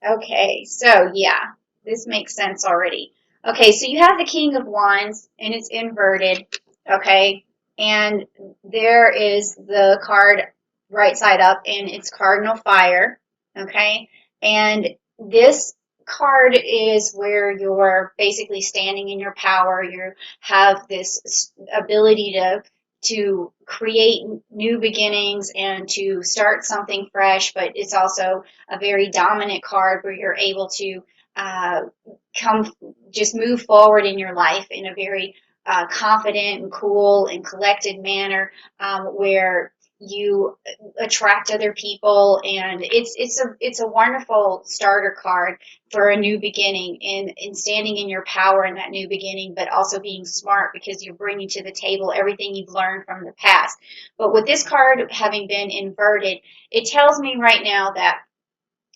Okay, so yeah, this makes sense already. Okay, so you have the King of Wands and it's inverted, okay? And there is the card right side up and it's Cardinal Fire, okay? And this card is where you're basically standing in your power. You have this ability to create new beginnings and to start something fresh, but it's also a very dominant card where you're able to uh, come just move forward in your life in a very confident and cool and collected manner, where you attract other people, and it's a wonderful starter card for a new beginning and standing in your power in that new beginning, but also being smart because you're bringing to the table everything you've learned from the past. But with this card having been inverted, it tells me right now that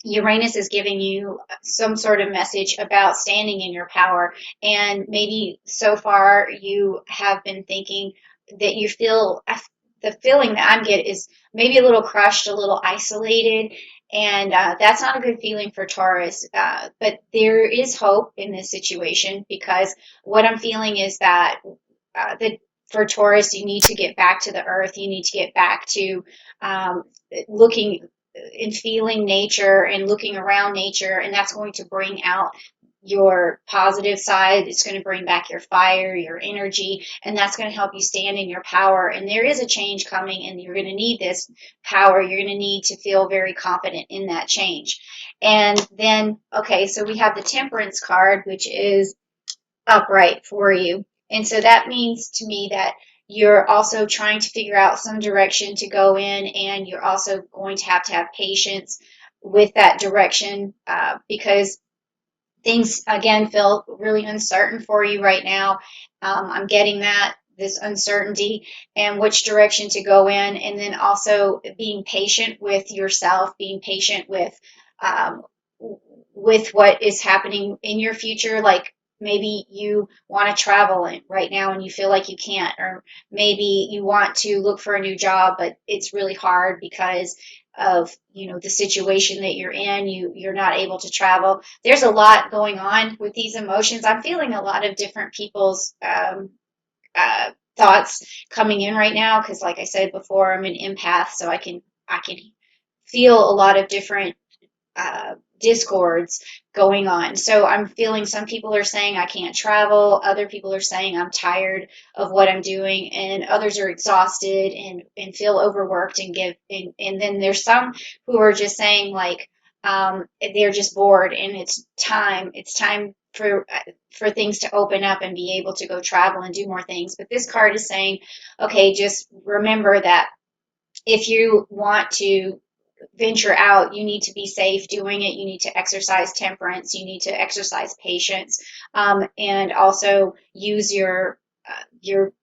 Uranus is giving you some sort of message about standing in your power. And maybe so far you have been thinking that you feel the feeling that I'm getting is maybe a little crushed, a little isolated. And that's not a good feeling for Taurus. But there is hope in this situation because what I'm feeling is that for Taurus, you need to get back to the earth. You need to get back to looking and feeling nature and looking around nature, and that's going to bring out your positive side. It's going to bring back your fire, your energy, and that's going to help you stand in your power. And there is a change coming, and you're going to need this power. You're going to need to feel very confident in that change. And then, okay, so we have the Temperance card, which is upright for you. And so that means to me that you're also trying to figure out some direction to go in, and you're also going to have patience with that direction because things, again, feel really uncertain for you right now. I'm getting that. This uncertainty and which direction to go in, and then also being patient with yourself, being patient um, with what is happening in your future. Like maybe you want to travel right now and you feel like you can't, or maybe you want to look for a new job, but it's really hard because of the situation that you're in. You're not able to travel. There's a lot going on with these emotions. I'm feeling a lot of different people's uh, thoughts coming in right now because, like I said before, I'm an empath, so I can feel a lot of different discords going on. So I'm feeling some people are saying I can't travel, other people are saying I'm tired of what I'm doing, and others are exhausted and feel overworked and then there's some who are just saying like they're just bored and it's time for things to open up and be able to go travel and do more things. But this card is saying, okay, just remember that if you want to venture out, you need to be safe doing it. You need to exercise temperance. You need to exercise patience, and also use your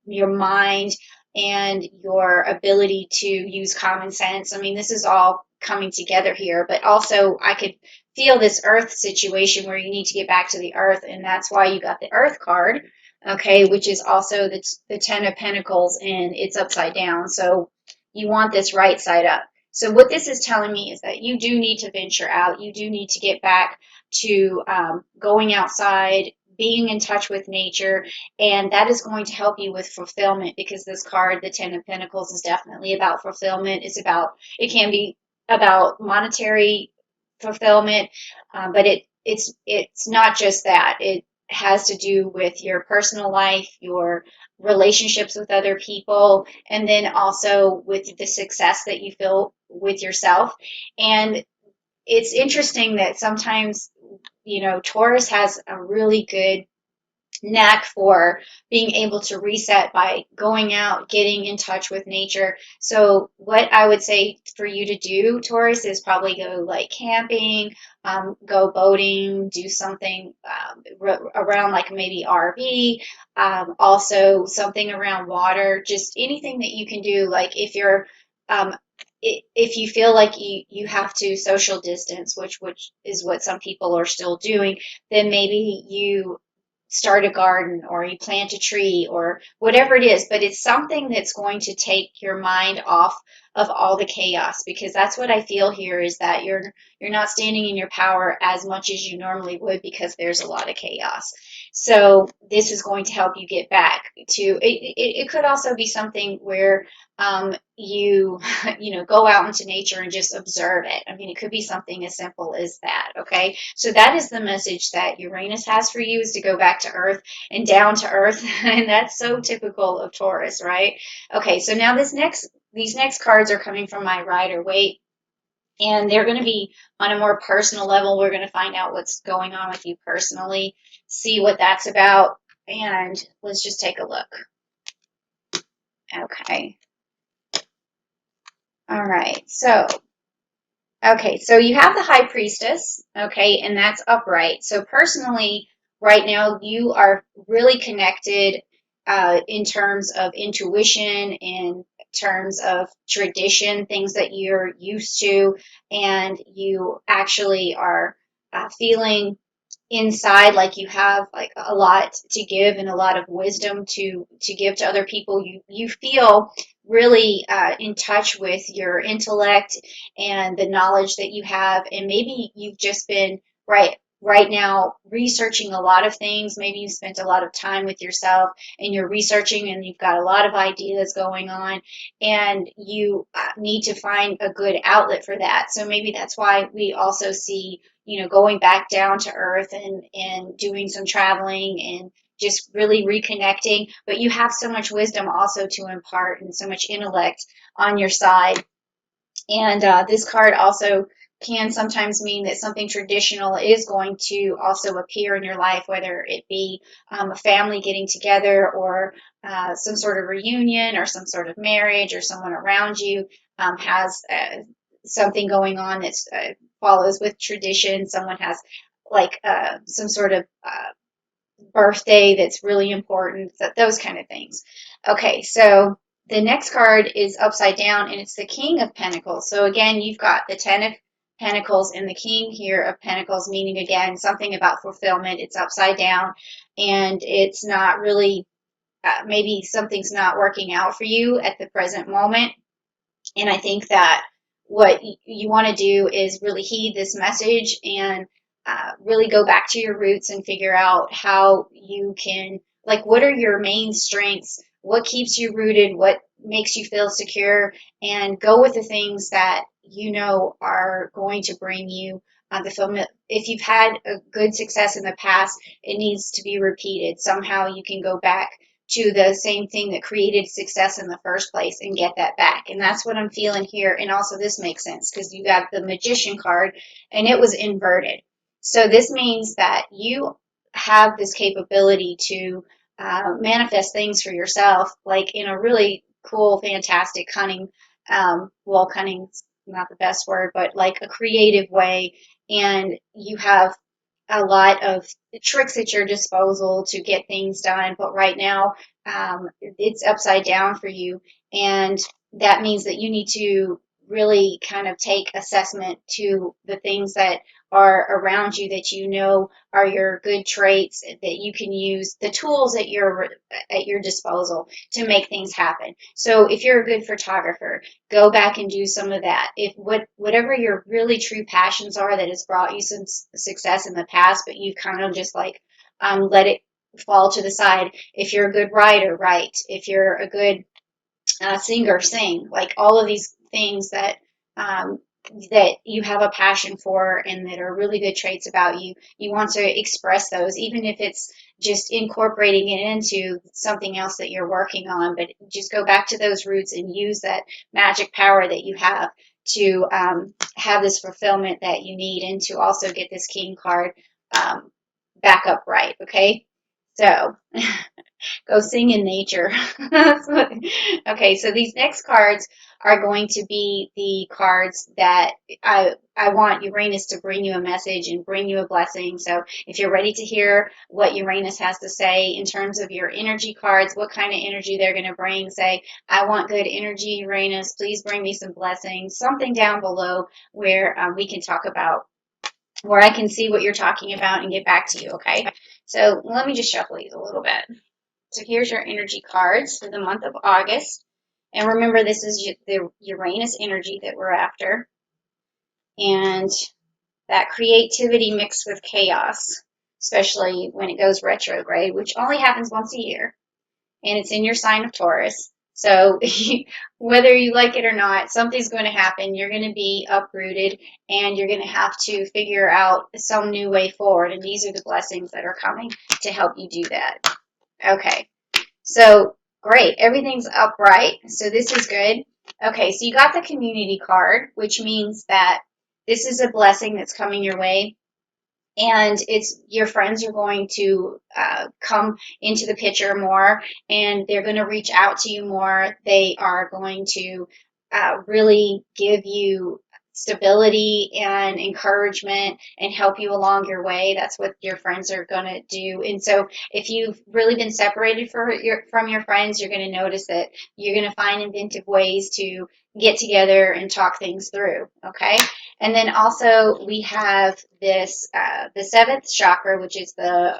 mind and your ability to use common sense. I mean, this is all coming together here, but also I could feel this earth situation where you need to get back to the earth, and that's why you got the earth card, okay, which is also the Ten of Pentacles, and it's upside down. So you want this right side up. So what this is telling me is that you do need to venture out. You do need to get back to going outside, being in touch with nature, and that is going to help you with fulfillment because this card, the Ten of Pentacles, is definitely about fulfillment. It can be about monetary fulfillment, but it's not just that. It has to do with your personal life, your relationships with other people, and then also with the success that you feel with yourself. And it's interesting that sometimes, Taurus has a really good knack for being able to reset by going out, getting in touch with nature. So what I would say for you to do, Taurus, is probably go like camping, go boating, do something around like maybe RV, also something around water, just anything that you can do. Like um, if you feel like you have to social distance, which is what some people are still doing, then maybe you start a garden or you plant a tree or whatever it is, but it's something that's going to take your mind off of all the chaos, because that's what I feel here is that you're not standing in your power as much as you normally would because there's a lot of chaos. So this is going to help you get back to it could also be something where you go out into nature and just observe it. I mean, it could be something as simple as that. Okay, so that is the message that Uranus has for you, is to go back to earth and down to earth. And that's so typical of Taurus, right? Okay, so now these next cards are coming from my Rider Waite, and they're going to be on a more personal level. We're going to find out what's going on with you personally, see what that's about, and let's just take a look. Okay. All right. So, okay, so you have the High Priestess, okay, and that's upright. So personally, right now, you are really connected in terms of intuition, in terms of tradition, things that you're used to, and you actually are feeling inside like you have like a lot to give and a lot of wisdom to give to other people. You feel really in touch with your intellect and the knowledge that you have, and maybe you've just been right now researching a lot of things. Maybe you spent a lot of time with yourself and you're researching and you've got a lot of ideas going on, and you need to find a good outlet for that. So maybe that's why we also see going back down to earth and doing some traveling and just really reconnecting. But you have so much wisdom also to impart and so much intellect on your side. And this card also can sometimes mean that something traditional is going to also appear in your life, whether it be a family getting together or some sort of reunion or some sort of marriage, or someone around you has something going on that follows with tradition. Someone has like some sort of birthday that's really important, those kind of things. Okay, so the next card is upside down, and it's the King of Pentacles. So again, you've got the Ten of Pentacles and the King here of Pentacles, meaning again something about fulfillment. It's upside down, and it's not really maybe something's not working out for you at the present moment. And I think that what you want to do is really heed this message and really go back to your roots and figure out how you can, like, what are your main strengths? What keeps you rooted? What makes you feel secure? And go with the things that you know are going to bring you the film. If you've had a good success in the past, it needs to be repeated. Somehow you can go back to the same thing that created success in the first place and get that back. And that's what I'm feeling here. And also this makes sense because you got the Magician card and it was inverted. So this means that you have this capability to manifest things for yourself, like in a really cool, fantastic, cunning, well, cunning's not the best word, but like a creative way. And you have a lot of tricks at your disposal to get things done, but right now it's upside down for you, and that means that you need to really kind of take assessment to the things that are around you that you know are your good traits that you can use, the tools at your disposal to make things happen. So if you're a good photographer, go back and do some of that. If whatever your really true passions are that has brought you some success in the past, but you've kind of just like let it fall to the side. If you're a good writer, write. If you're a good singer, sing. Like all of these things um, that you have a passion for and that are really good traits about you, you want to express those, even if it's just incorporating it into something else that you're working on. But just go back to those roots and use that magic power that you have to have this fulfillment that you need, and to also get this King card um, back upright. Okay, so go sing in nature. Okay, so these next cards are going to be the cards that I want Uranus to bring you a message and bring you a blessing. So if you're ready to hear what Uranus has to say in terms of your energy cards, what kind of energy they're going to bring, say, I want good energy, Uranus, please bring me some blessings, something down below where we can talk about, where I can see what you're talking about and get back to you, okay? So let me just shuffle these a little bit. So here's your energy cards for the month of August. And remember, this is the Uranus energy that we're after. And that creativity mixed with chaos, especially when it goes retrograde, which only happens once a year. And it's in your sign of Taurus. So whether you like it or not, something's going to happen. You're going to be uprooted and you're going to have to figure out some new way forward. And these are the blessings that are coming to help you do that. Okay, so great. Everything's upright. So this is good. Okay, so you got the community card, which means that this is a blessing that's coming your way, and it's your friends are going to come into the picture more, and they're going to reach out to you more. They are going to really give you stability and encouragement and help you along your way. That's what your friends are going to do. And so if you've really been separated from your friends, you're going to notice that you're going to find inventive ways to get together and talk things through. Okay. And then also we have this, the seventh chakra, which is the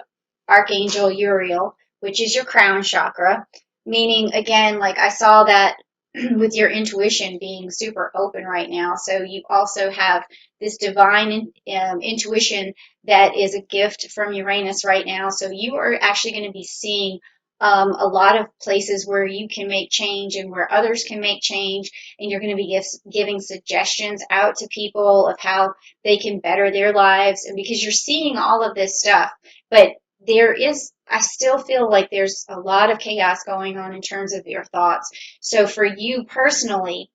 Archangel Uriel, which is your crown chakra, meaning again, like I saw that with your intuition being super open right now. So you also have this divine intuition that is a gift from Uranus right now. So you are actually going to be seeing a lot of places where you can make change and where others can make change, and you're going to be giving suggestions out to people of how they can better their lives. And because you're seeing all of this stuff, but I still feel like there's a lot of chaos going on in terms of your thoughts. So for you personally,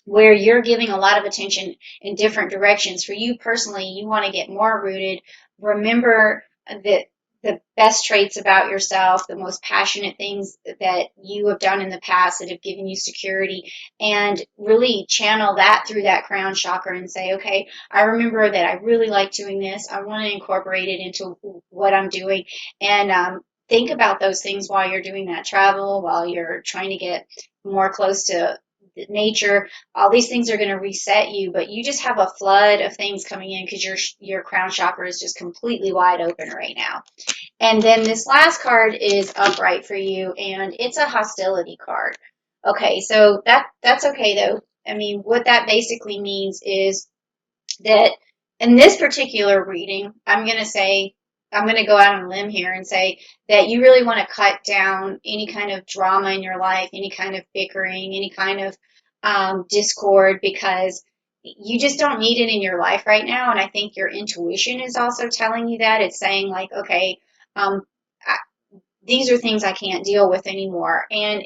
where you're giving a lot of attention in different directions, for you personally, you want to get more rooted. Remember that the best traits about yourself, the most passionate things that you have done in the past that have given you security, and really channel that through that crown chakra and say, okay, I remember that I really like doing this. I want to incorporate it into what I'm doing. And think about those things while you're doing that travel, while you're trying to get more close to nature. All these things are going to reset you, but you just have a flood of things coming in because your crown chakra is just completely wide open right now. And then this last card is upright for you, and it's a hostility card. Okay, so that's okay though. I mean, what that basically means is that in this particular reading, I'm going to go out on a limb here and say that you really want to cut down any kind of drama in your life, any kind of bickering, any kind of discord, because you just don't need it in your life right now. And I think your intuition is also telling you that. It's saying, like, okay, um, I, these are things I can't deal with anymore. And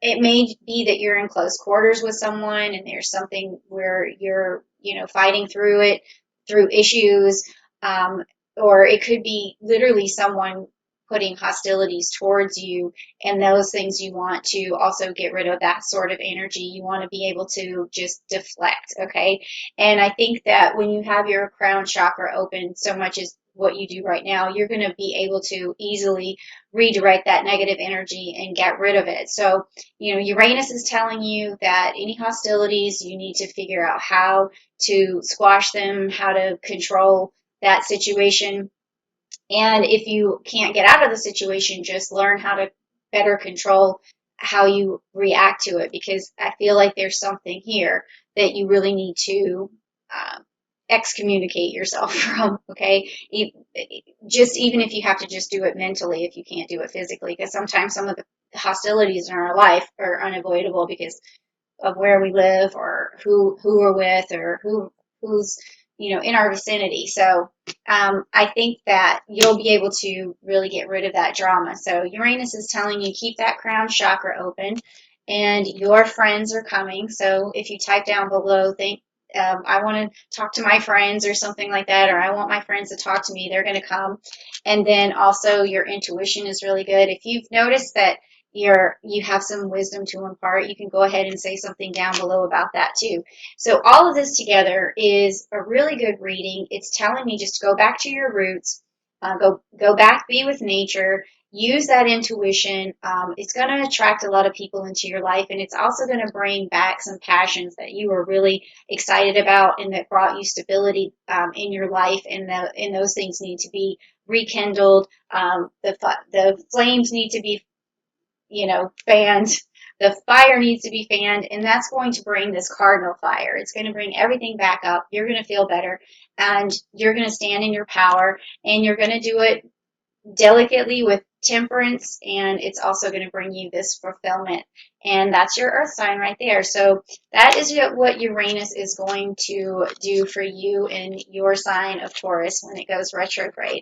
it may be that you're in close quarters with someone and there's something where you're, fighting through it, through issues, um, or it could be literally someone putting hostilities towards you, and those things you want to also get rid of that sort of energy. You want to be able to just deflect, okay? And I think that when you have your crown chakra open so much as what you do right now, you're going to be able to easily redirect that negative energy and get rid of it. So, Uranus is telling you that any hostilities, you need to figure out how to squash them, how to control that situation. And if you can't get out of the situation, just learn how to better control how you react to it, because I feel like there's something here that you really need to excommunicate yourself from, okay? Just even if you have to just do it mentally, if you can't do it physically, because sometimes some of the hostilities in our life are unavoidable because of where we live or who we're with or who's in our vicinity. So I think that you'll be able to really get rid of that drama. So Uranus is telling you keep that crown chakra open, and your friends are coming. So if you type down below, think I want to talk to my friends or something like that, or I want my friends to talk to me, they're going to come. And then also your intuition is really good. If you've noticed that you have some wisdom to impart, you can go ahead and say something down below about that too. So all of this together is a really good reading. It's telling me just to go back to your roots, go back, be with nature, use that intuition. It's going to attract a lot of people into your life, and it's also going to bring back some passions that you were really excited about and that brought you stability in your life, and those things need to be rekindled. The flames need to be fanned The fire needs to be fanned, and that's going to bring this cardinal fire. It's going to bring everything back up. You're going to feel better, and you're going to stand in your power, and you're going to do it delicately with temperance, and it's also going to bring you this fulfillment. And that's your earth sign right there. So that is what Uranus is going to do for you in your sign of Taurus when it goes retrograde.